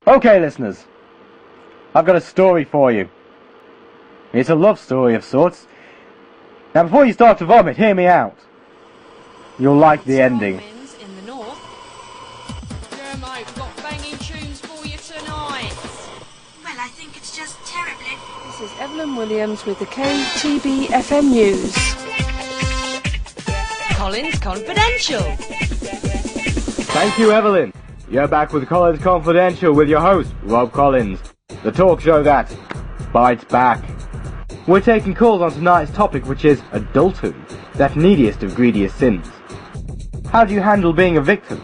Okay, listeners, I've got a story for you. It's a love story of sorts. Now, before you start to vomit, hear me out. You'll like the ending. In the north. Yeah, mate, we've got banging tunes for you tonight. Well, I think it's just terribly... This is Evelyn Williams with the KTB FM News. Collins Confidential. Thank you, Evelyn. You're back with Collins Confidential with your host, Rob Collins. The talk show that bites back. We're taking calls on tonight's topic, which is adulthood, that neediest of greediest sins. How do you handle being a victim?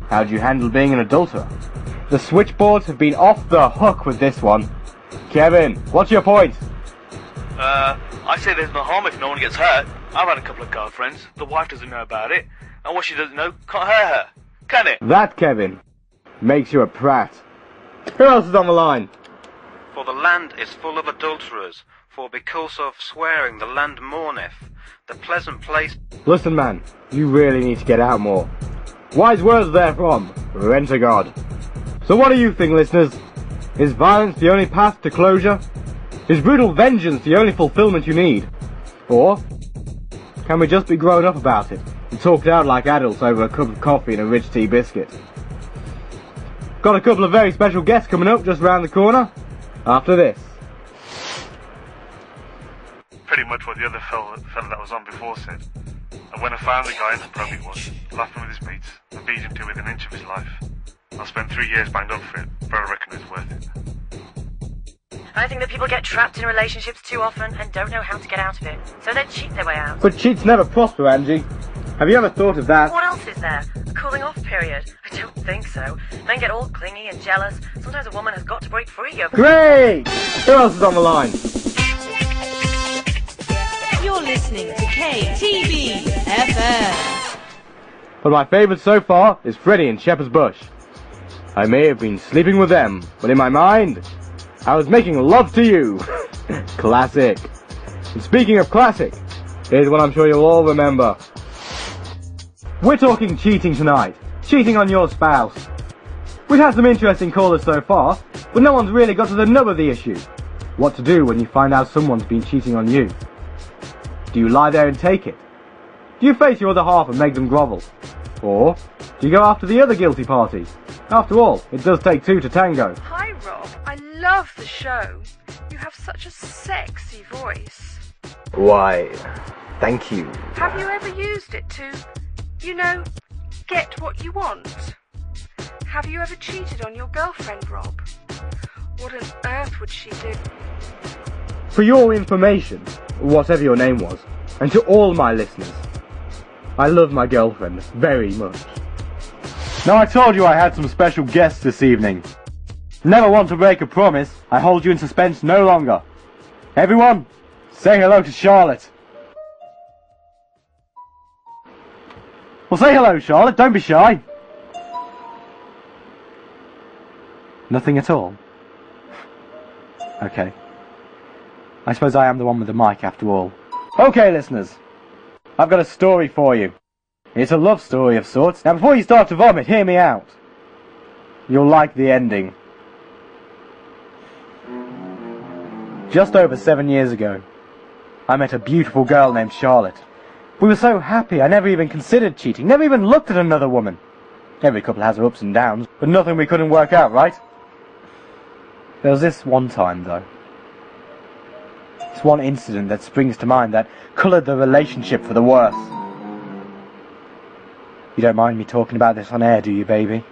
How do you handle being an adulterer? The switchboards have been off the hook with this one. Kevin, what's your point? I say there's no harm if no one gets hurt. I've had a couple of girlfriends. The wife doesn't know about it. And what she doesn't know can't hurt her. Can it? That, Kevin, makes you a prat. Who else is on the line? For the land is full of adulterers, for because of swearing the land mourneth, the pleasant place... Listen, man, you really need to get out more. Wise words therefrom, Rent-A-God. So what do you think, listeners? Is violence the only path to closure? Is brutal vengeance the only fulfillment you need? Or can we just be grown up about it and talk it out like adults over a cup of coffee and a rich tea biscuit? Got a couple of very special guests coming up just round the corner after this. Pretty much what the other fella that was on before said. And when I found the guy in the pub he was, laughing with his mates, and beat him to within an inch of his life. I spent 3 years banged up for it, but I reckon it's worth it. I think that people get trapped in relationships too often and don't know how to get out of it, so they cheat their way out. But cheats never prosper, Angie. Have you ever thought of that? What else is there? A cooling off period? I don't think so. Men get all clingy and jealous. Sometimes a woman has got to break free of... Great! Who else is on the line? You're listening to KTB FM. But my favourite so far is Freddie and Shepherd's Bush. I may have been sleeping with them, but in my mind, I was making love to you. Classic. And speaking of classic, here's one I'm sure you'll all remember. We're talking cheating tonight. Cheating on your spouse. We've had some interesting callers so far, but no one's really got to the nub of the issue. What to do when you find out someone's been cheating on you. Do you lie there and take it? Do you face your other half and make them grovel? Or do you go after the other guilty party? After all, it does take two to tango. Hi Rob, I love the show. You have such a sexy voice. Why, thank you. Have you ever used it to, you know, get what you want? Have you ever cheated on your girlfriend, Rob? What on earth would she do? For your information, whatever your name was, and to all my listeners, I love my girlfriend very much. Now I told you I had some special guests this evening. Never want to break a promise, I hold you in suspense no longer. Everyone, say hello to Charlotte. Well, say hello, Charlotte, don't be shy. Nothing at all? Okay. I suppose I am the one with the mic after all. Okay, listeners, I've got a story for you. It's a love story of sorts. Now, before you start to vomit, hear me out. You'll like the ending. Just over 7 years ago, I met a beautiful girl named Charlotte. We were so happy I never even considered cheating, never even looked at another woman. Every couple has her ups and downs, but nothing we couldn't work out, right? There was this one time, though. This one incident that springs to mind that coloured the relationship for the worse. You don't mind me talking about this on air, do you, baby?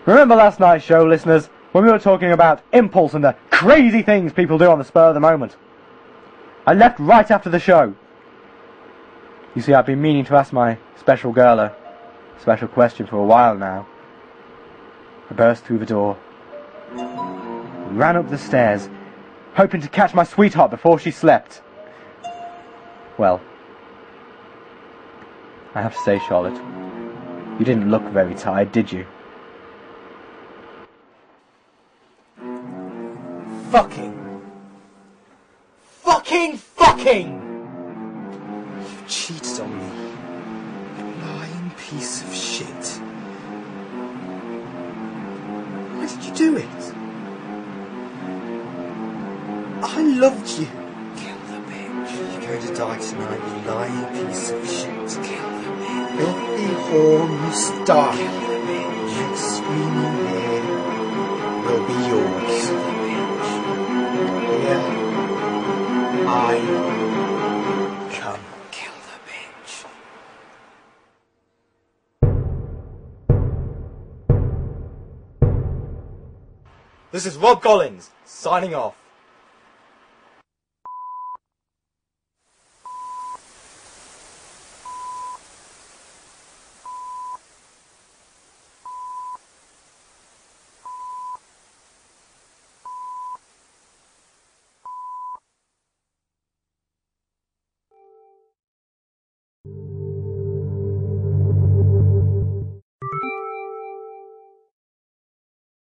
Remember last night's show, listeners, when we were talking about impulse and the crazy things people do on the spur of the moment? I left right after the show. You see, I've been meaning to ask my special girl a special question for a while now. I burst through the door, ran up the stairs, hoping to catch my sweetheart before she slept. Well, I have to say, Charlotte, you didn't look very tired, did you? Fucking! You cheated on me. You lying piece of shit. Why did you do it? I loved you. Kill the bitch. You're going to die tonight, you lying piece of shit. Kill the bitch. Filthy whore, you star. Kill the bitch. Next screaming hair will be yours. Kill the bitch. Here I come. Kill the bitch. This is Rob Collins, signing off.